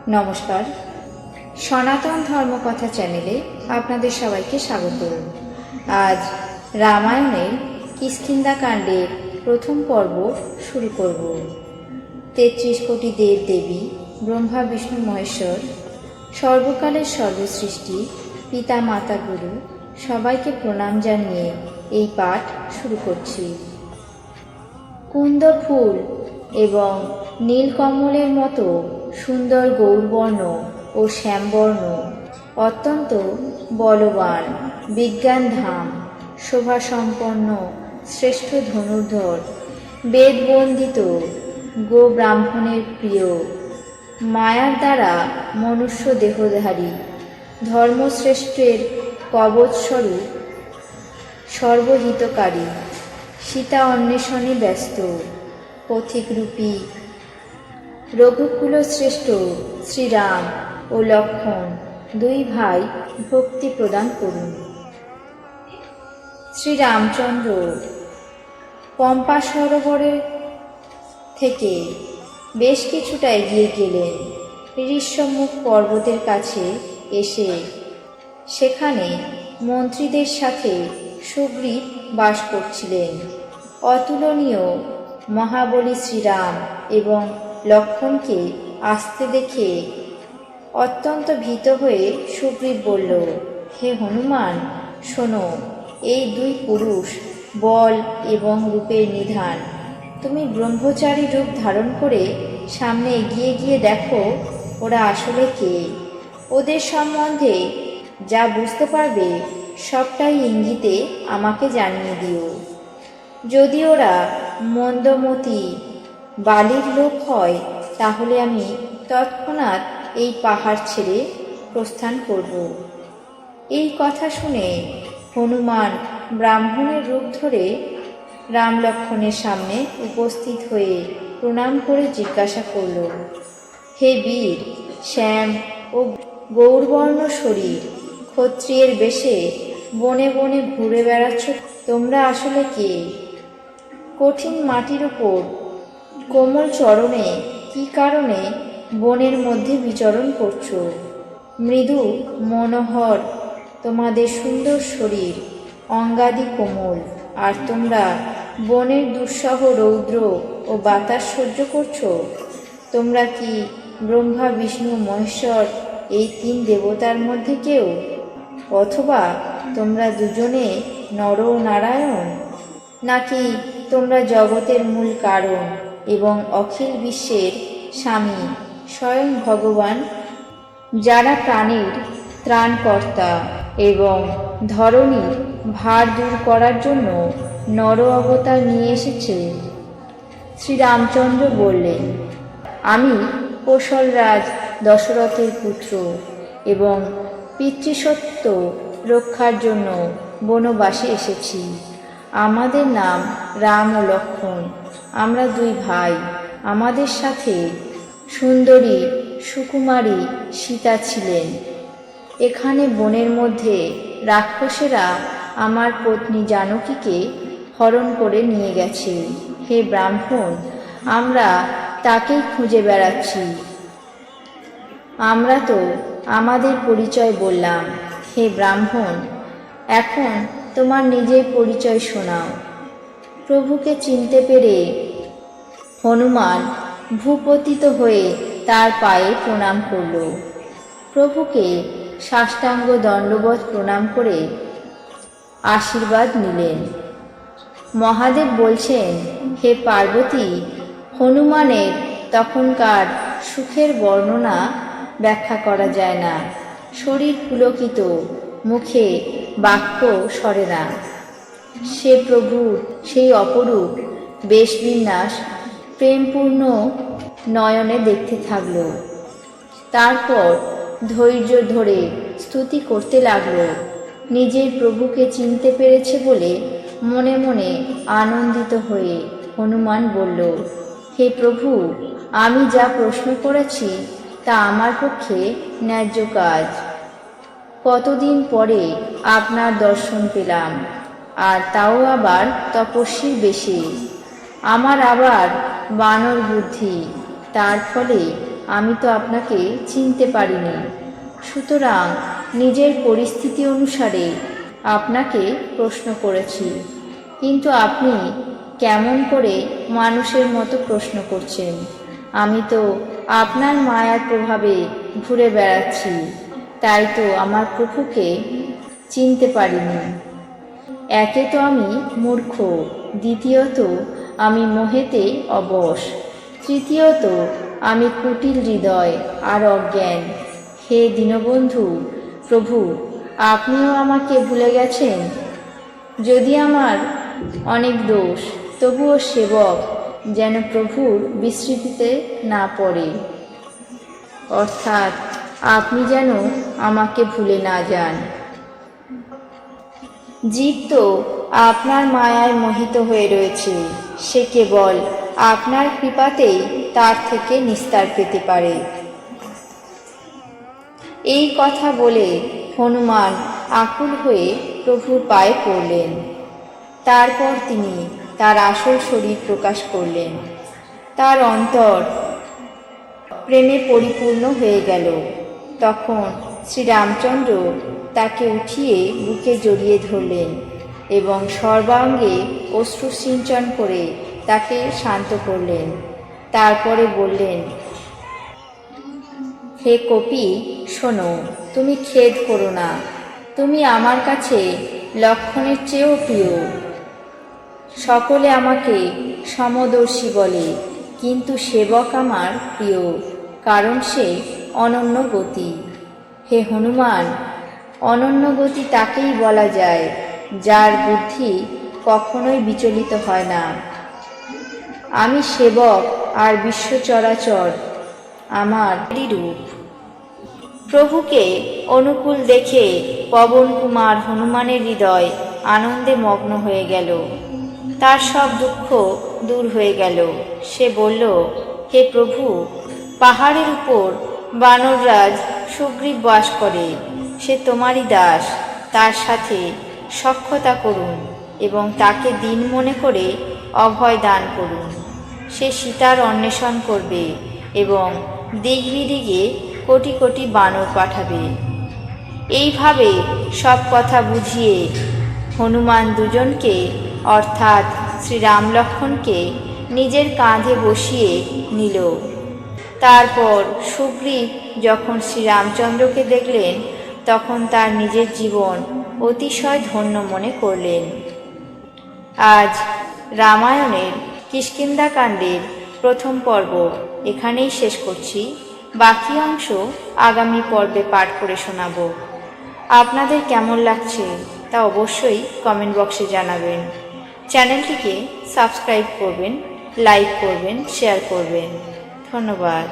নমস্কার, সনাতন ধর্মকথা চ্যানেলে আপনাদের সবাইকে স্বাগত। আজ রামায়ণের কিষ্কিন্ধাকাণ্ডের প্রথম পর্ব শুরু করব। ৩৩ কোটি দেব দেবী, ব্রহ্মা বিষ্ণু মহেশ্বর, সর্বকালের সর্বসৃষ্টি, পিতা মাতা গুরু সবাইকে প্রণাম জানিয়ে এই পাঠ শুরু করছি। কুন্দ ফুল এবং নীলকমলের মতো সুন্দর গৌরবর্ণ ও শ্যামবর্ণ, অত্যন্ত বলবান, বিজ্ঞানধাম, শোভাসম্পন্ন, শ্রেষ্ঠ ধনুর্ধর, বেদবন্দিত গো ব্রাহ্মণের প্রিয়, মায়ার দ্বারা মনুষ্য দেহধারী, ধর্মশ্রেষ্ঠের কবচস্বরূপ, সর্বহিতকারী, সীতা অন্বেষণে ব্যস্ত, পথিকরূপী রঘুকুল শ্রেষ্ঠ শ্রীরাম ও লক্ষ্মণ দুই ভাই ভক্তি প্রদান করুন। শ্রীরামচন্দ্র পম্পা সরোবরের থেকে বেশ কিছুটা এগিয়ে গেলেন। ঋষ্যমুখ পর্বতের কাছে এসে সেখানে মন্ত্রীদের সাথে সুগ্রীব বাস করছিলেন। অতুলনীয় মহাবলী শ্রীরাম এবং লক্ষ্মণকে আসতে দেখে অত্যন্ত ভীত হয়ে সুগ্রীব বলল, হে হনুমান, শোনো, এই দুই পুরুষ বল এবং রূপের নিধান। তুমি ব্রহ্মচারী রূপ ধারণ করে সামনে এগিয়ে গিয়ে দেখো ওরা আসলে কে। ওদের সম্বন্ধে যা বুঝতে পারবে সবটাই ইঙ্গিতে আমাকে জানিয়ে দিও। যদি ওরা মন্দমতি বালির লোক হয় তাহলে আমি তৎক্ষণাৎ এই পাহাড় ছেড়ে প্রস্থান করব। এই কথা শুনে হনুমান ব্রাহ্মণের রূপ ধরে রাম লক্ষ্মণের সামনে উপস্থিত হয়ে প্রণাম করে জিজ্ঞাসা করল, হে বীর, শ্যাম ও গৌরবর্ণ শরীর, ক্ষত্রিয়ের বেশে বনে বনে ঘুরে বেড়াচ্ছ, তোমরা আসলে কে? কঠিন মাটির উপর কোমল চরণে কি কারণে বনের মধ্যে বিচরণ করছো? মৃদু মনোহর তোমাদের সুন্দর শরীর, অঙ্গাদি কোমল, আর তোমরা বনের দুঃসহ রৌদ্র ও বাতাস সহ্য করছো? তোমরা কি ব্রহ্মা বিষ্ণু মহেশ্বর এই তিন দেবতার মধ্যে কেউ? অথবা তোমরা দুজনে নর নারায়ণ? নাকি তোমরা জগতের মূল কারণ এবং অখিল বিশ্বের স্বামী স্বয়ং ভগবান, যারা প্রাণীর ত্রাণকর্তা এবং ধরণীর ভার দূর করার জন্য নর অবতার নিয়ে এসেছে? শ্রীরামচন্দ্র বললেন, আমি কৌশলরাজ দশরথের পুত্র এবং পিতৃসত্য রক্ষার জন্য বনবাসে এসেছি। আমাদের নাম রাম ও লক্ষ্মণ। আমরা দুই ভাই। আমাদের সাথে সুন্দরী সুকুমারী সীতা ছিলেন। এখানে বনের মধ্যে রাক্ষসেরা আমার পত্নী জানকীকে হরণ করে নিয়ে গেছে। হে ব্রাহ্মণ, আমরা তাকেই খুঁজে বেড়াচ্ছি। আমরা তো আমাদের পরিচয় বললাম। হে ব্রাহ্মণ, এখন তোমার নিজের পরিচয় শোনাও। প্রভুকে চিনতে পেরে হনুমান ভূপতিত হয়ে তার পায়ে প্রণাম করল। প্রভুকে সাষ্টাঙ্গ দণ্ডবৎ প্রণাম করে আশীর্বাদ নিলেন। মহাদেব বলছেন, হে পার্বতী, হনুমানের তখনকার সুখের বর্ণনা ব্যাখ্যা করা যায় না। শরীর পুলকিত, মুখে বাক্য সরে না। সে প্রভুর সেই অপরূপ বেশবিন্যাস প্রেমপূর্ণ নয়নে দেখতে থাকল। তারপর ধৈর্য ধরে স্তুতি করতে লাগল। নিজের প্রভুকে চিনতে পেরেছে বলে মনে মনে আনন্দিত হয়ে হনুমান বলল, হে প্রভু, আমি যা প্রশ্ন করেছি তা আমার পক্ষে ন্যায্য কাজ। কতদিন পরে আপনার দর্শন পেলাম, আর তাও আবার তপস্বীর বেশে। আমার আবার বানর বুদ্ধি, তার ফলে আমি তো আপনাকে চিনতে পারিনি, সুতরাং নিজের পরিস্থিতি অনুসারে আপনাকে প্রশ্ন করেছি। কিন্তু আপনি কেমন করে মানুষের মতো প্রশ্ন করছেন? আমি তো আপনার মায়ার প্রভাবে ঘুরে বেড়াচ্ছি, তাই তো আমার প্রভুকে চিনতে পারিনি। একে তো আমি মূর্খ, দ্বিতীয়ত আমি মোহেতে অবশ, তৃতীয়ত আমি কুটিল হৃদয় আর অজ্ঞান। হে দীনবন্ধু প্রভু, আপনিও আমাকে ভুলে গেছেন? যদি আমার অনেক দোষ, তবুও সেবক যেন প্রভুর বিস্মৃতিতে না পড়ে, অর্থাৎ আপনি যেন আমাকে ভুলে না যান। জীব তো আপনার মায়ায় মোহিত হয়ে রয়েছে, সে কেবল আপনার কৃপাতেই তার থেকে নিস্তার পেতে পারে। এই কথা বলে হনুমান আকুল হয়ে প্রভুর পায়ে পড়লেন। তারপর তিনি তার আসল শরীর প্রকাশ করলেন। তার অন্তর প্রেমে পরিপূর্ণ হয়ে গেল। তখন শ্রীরামচন্দ্র তাকে উঠিয়ে বুকে জড়িয়ে ধরলেন এবং সর্বাঙ্গে অশ্রু সিঞ্চন করে তাকে শান্ত করলেন। তারপরে বললেন, হে কপি, শোনো, তুমি খেদ করো না। তুমি আমার কাছে লক্ষণের চেয়েও প্রিয়। সকলে আমাকে সমদর্শী বলে, কিন্তু সেবক আমার প্রিয়, কারণ সে অনন্য গতি। হে হনুমান, অনন্য গতি তাকেই বলা যায় যার বুদ্ধি কখনোই বিচলিত হয় না। আমি সেবক আর বিশ্ব চরাচর আমার রূপ। প্রভুকে অনুকূল দেখে পবন কুমার হনুমানের হৃদয় আনন্দে মগ্ন হয়ে গেল। তার সব দুঃখ দূর হয়ে গেল। সে বলল, হে প্রভু, পাহাড়ের উপর বানররাজ সুগ্রীব বাস করে। সে তোমারই দাস। তার সাথে সখ্যতা করুন এবং তাকে দিন মনে করে অভয় দান করুন। সে সীতার অন্বেষণ করবে এবং দিক বিদিকে কোটি কোটি বানর পাঠাবে। এইভাবে সব কথা বুঝিয়ে হনুমান দুজনকে, অর্থাৎ শ্রীরাম লক্ষ্মণকে নিজের কাঁধে বসিয়ে নিল। তারপর সুগ্রীব যখন শ্রীরামচন্দ্রকে দেখলেন, তখন তার নিজের জীবন অতিশয় ধন্য মনে করলেন। আজ রামায়ণের কিষ্কিন্ধাকাণ্ডের প্রথম পর্ব এখানেই শেষ করছি। বাকি অংশ আগামী পর্বে পাঠ করে শোনাব। আপনাদের কেমন লাগছে তা অবশ্যই কমেন্ট বক্সে জানাবেন। চ্যানেলটিকে সাবস্ক্রাইব করবেন, লাইক করবেন, শেয়ার করবেন। ধন্যবাদ।